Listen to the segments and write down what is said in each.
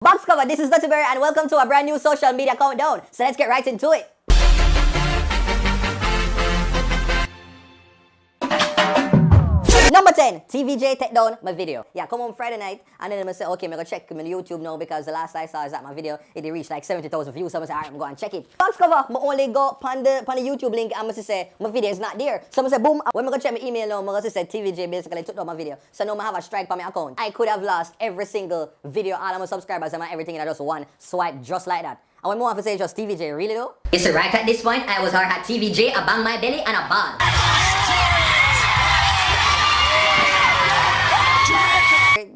Box cover, this is Dutty Berry and welcome to a brand new social media countdown. So let's get right into it. Number 10, TVJ take down my video. Yeah, come on Friday night and then I say, okay, I'm going to check my YouTube now because the last I saw is that my video, it reached like 70,000 views. So I say, alright, I'm going to check it. Box cover, I only go on the YouTube link and I say, my video is not there. So I say, boom, when I go check my email now, I say TVJ basically took down my video. So now I have a strike on my account. I could have lost every single video, all of my subscribers and everything in just one swipe just like that. And when more have to say just TVJ, really though? It's right at this point, I was hard at TVJ, I bang my belly and a ball.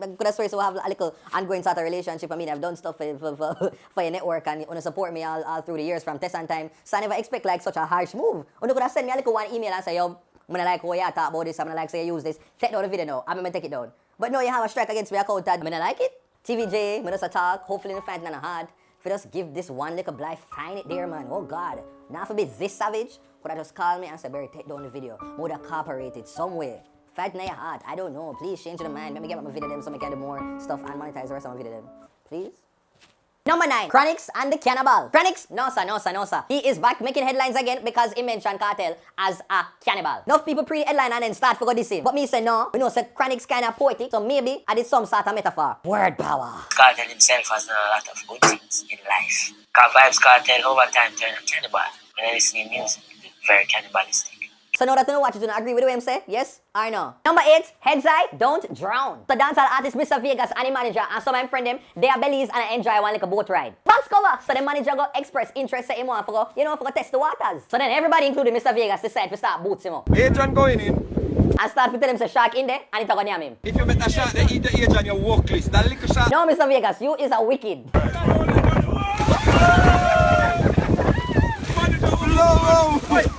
I could have swear so I have a little ongoing sort of relationship. I mean, I've done stuff for your network and you want to support me all through the years from test and time. So I never expect like such a harsh move. You could have sent me a little one email and say, yo, I'm gonna like, oh yeah, talk about this, I'm gonna like say use this. Take down the video now, I'm gonna take it down. But no, you have a strike against me account that I'm gonna like it. TVJ, I'm just talk, hopefully in the fight not hard. If you just give this one little blind, find it there, man. Oh God. Now for be this savage, could have just call me and say, Barry, take down the video. Would have cooperated some way. Fight in your heart. I don't know. Please change your mind. Let me get my video them so I can do more stuff and monetize the rest of my video them. Please. Number 9. Chronix and the Cannibal. Chronix, no sir. He is back making headlines again because he mentioned Cartel as a cannibal. Enough people pre the headline and then start for the same. But me say no. We know say Chronix kind of poetic, so maybe I did some sort of metaphor. Word power. Cartel himself has done a lot of good things in life. Vibes Cartel over time turned a cannibal. When I listen to music, it's very cannibalistic. So now that you know what you do, agree with what I'm saying? Yes or no? Number 8, heads high, don't drown. The dancehall artist Mr. Vegas and the manager and some of my friend them, they are bellies and I enjoy one like a boat ride. Box cover, so the manager got express interest in him want for go, for go test the waters. So then everybody including Mr. Vegas decide to start boots him up. Agent going in. And start to tell him say shark in there and it's gonna name him. If you make a shark, they eat the agent your work list. That little shark. No, Mr. Vegas, you is a wicked.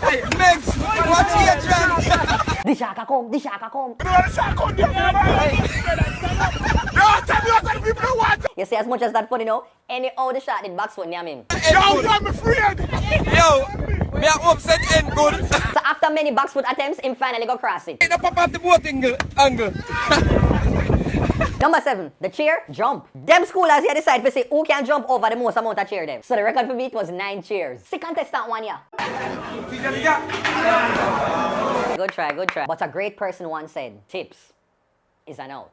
Hey, Megs, what's agent? The shark come. The shark come there. You see, as much as that funny now, any other shot did box foot near him. Yo, I'm afraid. Yo, me are upset and good. So after many box foot attempts, him finally got cross it. The pop up the boat angle. Number 7, the chair jump. Them schoolers here decide to say who can jump over the most amount of chair them. So the record for me was 9 chairs. Sick contestant one year. Good try. But a great person once said, tips is an out.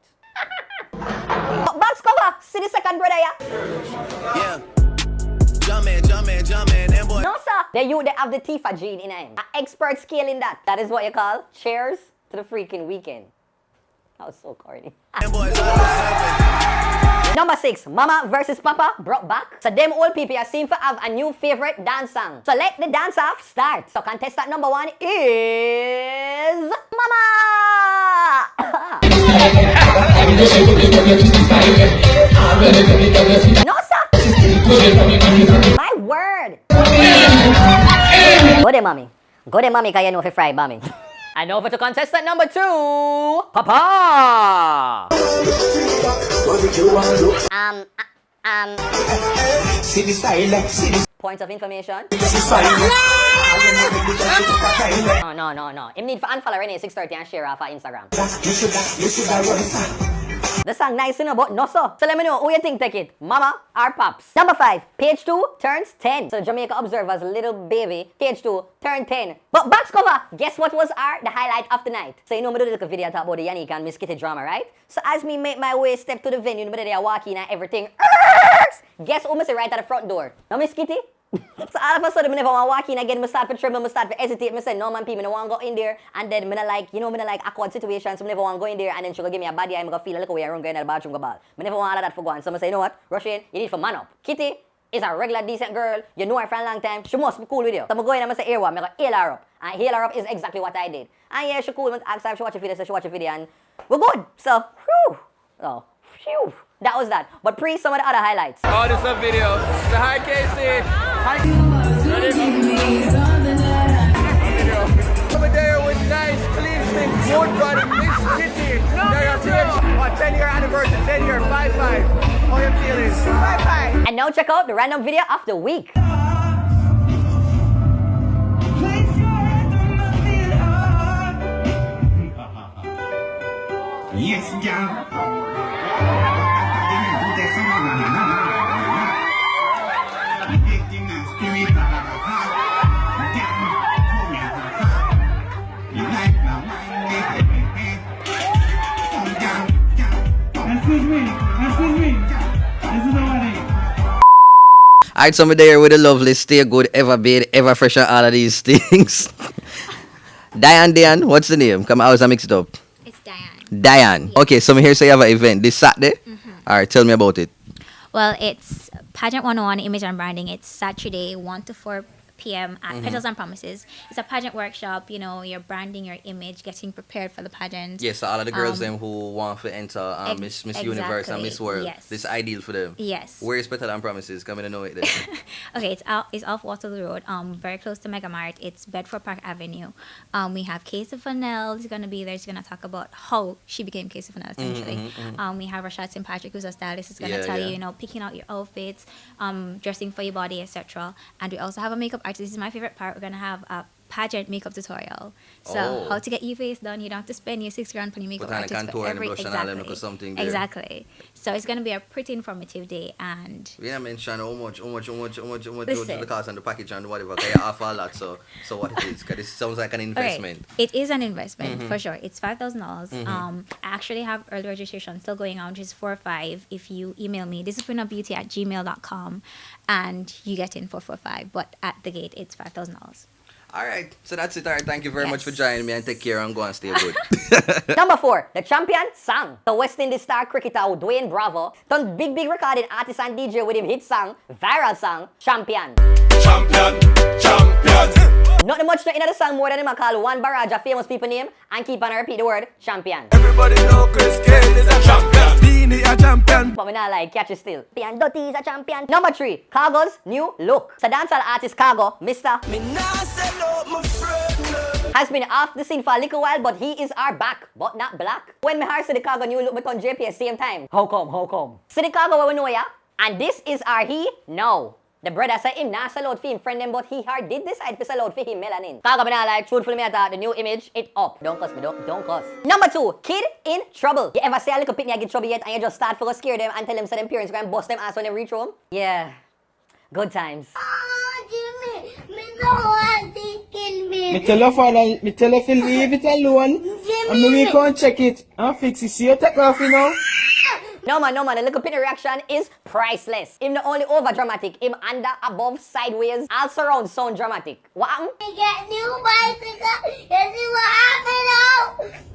Box cover, see the second brother here? Yeah. Jumpin', boy. No sir, they have the Tifa gene in him. An expert skill in that. That is what you call cheers to the freaking weekend. That was so corny. Number 6, Mama versus Papa brought back. So them old people seem to have a new favorite dance song. So let the dance off start. So contestant number 1 is Mama. No sir. My word. Go there, mommy. Cause you know if you fry mommy. And over to contestant number 2, Papa. Points of information. No. Him need for unfollow Renee 630 and share off our Instagram. The song nice, but no so. So let me know who you think take it, Mama or Pops. Number 5, page 2 turns 10. So Jamaica Observer's little baby, page 2 turned 10. But box cover, guess what was the highlight of the night? So you know me do the video talk about the Yannick and Miss Kitty drama, right? So as me make my way step to the venue, they are walking and everything. Guess who me see right at the front door? Now Miss Kitty? So all of a sudden, I never want to walk in again, I start to tremble, I start to hesitate, I say, no man, people, I want to go in there, and then I like, I like awkward situations, so I never want to go in there, and then she go give me a body, I'm going to feel a little way around going to the bathroom, go ball. I never want all of that for going, so I say, you know what, rush in, you need to man up. Kitty is a regular, decent girl, you know her for a long time, she must be cool with you. So I go in and I say, here what, I'm going to hail her up, and hail her up is exactly what I did. And yeah, she cool, I asked her if she watch a video, so she watch a video, and we're good, so, phew, that was that. But some of the other highlights. Oh, this is a video. So hi, Casey. Hi. Over there with nice, clean, good body, Miss Kitty. No, 10-year anniversary, 10-year, 5-5. How you feeling? 5-5. And now check out the random video of the week. Yes, girl. Alright, somebody there with the lovely, stay good, ever bathe, ever fresh and all of these things. Diane, what's the name? Come on, I was mix it up. It's Diane. Diane. Okay, so me here say you have an event this Saturday. Alright, tell me about it. Well, it's Pageant 101 Image and Branding. It's Saturday, 1 to 4 p.m. at Petals and Promises. It's a pageant workshop, you know, you're branding your image, getting prepared for the pageant. Yes, so all of the girls them who want to enter Miss Universe and Miss World, yes. this is ideal for them. Yes. Where is Petal and Promises? Come in and know it then. Okay, it's off Waterloo Road, very close to Mega Mart. It's Bedford Park Avenue. We have Casey Fennell is going to be there. She's going to talk about how she became Casey Fennell, essentially. We have Rashad St. Patrick, who's a stylist, who's going to tell you, you know, picking out your outfits, dressing for your body, etc. And we also have a makeup artist. This is my favorite part. We're going to have a pageant makeup tutorial. So how to get your face done. You don't have to spend your $6,000 on your makeup artist for every something. Exactly. So it's going to be a pretty informative day. And we didn't mention how much Listen. the cost and the package and whatever. Okay, you offer a lot. So what it is? Because this sounds like an investment. Okay. It is an investment for sure. It's $5,000. I actually have early registration still going on, which is 4-5. If you email me, disciplineofbeauty@gmail.com, and you get in for 4-5. But at the gate, it's $5,000. All right, so that's it. All right, thank you very much for joining me and take care and go and stay good. Number 4, the champion sang. The West Indies star cricketer Dwayne Bravo turned big recording artist and DJ with him hit song, viral song, Champion. Champion. Nothing much in the song more than him a call one barrage of famous people name and keep on repeat the word champion. Everybody know Chris Kane is a champion. Beanie a champion. But we not like catch it still. And Dotty is a champion. Number 3, Khago's new look. So dancehall artist Khago, Mr. Me nah sell out my friend. has been off the scene for a little while, but he is our back, but not black. When me heard the Khago new look, me turn JP same time. How come? So the Khago what we know ya, and this is our he now. The brother say him not sell out for him friend them, but he hard did decide to sell out for him melanin. Khago me not like, truthfully me I thought the new image, it up. Don't cuss me, don't cuss. Number 2, kid in trouble. You ever see a little pitney get trouble yet and you just start for to scare them and tell them say them parents go and bust them ass when they reach home? Yeah, good times. Me tell her father, me tell her to leave it alone. And we can't check it and fix it. See you take off, you know. No man, the little pitney reaction is priceless. Him not only over dramatic, him under, above, sideways, all surround sound dramatic. What happened? I get new bicycle. You see what happened now?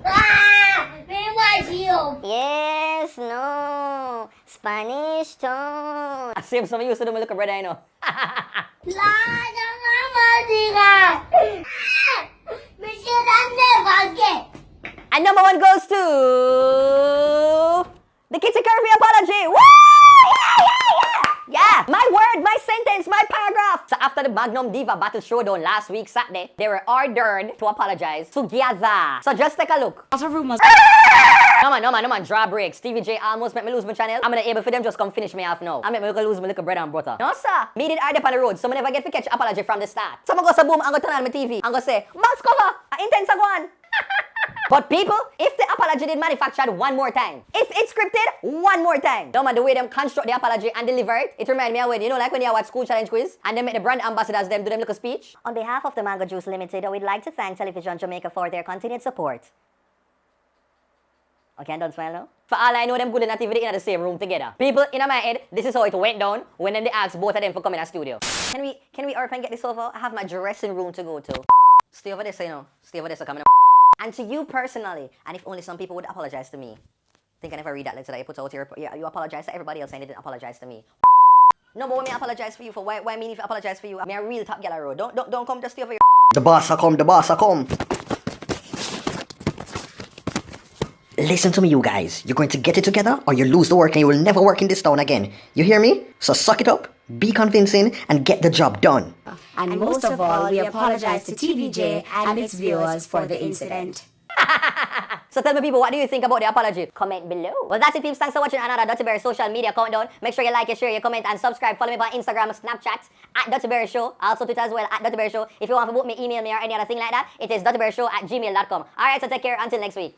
Ah! Me watch you. Yes, no. Spanish tone. I see some used to do my little brother, you know. Me should have never get. And number 1 goes to the Kitty Curvy apology. Woo! Yeah! My word, my sentence, my paragraph. So after the Magnum Diva Battle Showdown last week, Saturday, they were ordered to apologize together. So just take a look. Lots of rumors. No man, draw breaks. TVJ almost make me lose my channel. I'm not able for them just come finish me off now. I make me lose my little bread and butter. No sir, me did hard up on the road, so I never get to catch apology from the start. So I'm go say boom, I'm go turn on my TV. I'm go say, box cover, intense one. But people, if the apology did manufactured one more time, if it's scripted one more time, no man, the way them construct the apology and deliver it, it remind me of when, you know, like when you watch School Challenge Quiz and they make the brand ambassadors them do them little speech. On behalf of the Mango Juice Limited, we'd like to thank Television Jamaica for their continued support. Okay, I don't smile now. For all I know, them good and not even in the same room together. People, in my head, this is how it went down when them they asked both of them for coming to the studio. Can we hurry and get this over? I have my dressing room to go to. Stay over there, so you know. Stay over there, so coming up. And to you personally, and if only some people would apologize to me. I think I never read that letter that you put out here. Yeah, you apologize to everybody else and they didn't apologize to me. No, but when me apologize for you for why me need to apologize for you? I'm a real top gal road. Don't come just stay over here. The boss a come. Listen to me, you guys. You're going to get it together or you lose the work and you will never work in this town again. You hear me? So suck it up, be convincing, and get the job done. And most of all, we apologize to TVJ and its viewers for the incident. So tell me people, what do you think about the apology? Comment below. Well, that's it peeps. Thanks for watching another Dirty Berry social media countdown. Make sure you like, you share, you comment, and subscribe. Follow me on Instagram, Snapchat, @DirtyBerry Show. Also Twitter as well, @DirtyBerry Show. If you want to book me, email me, or any other thing like that, it is dirtyberryshow@gmail.com. Alright, so take care. Until next week.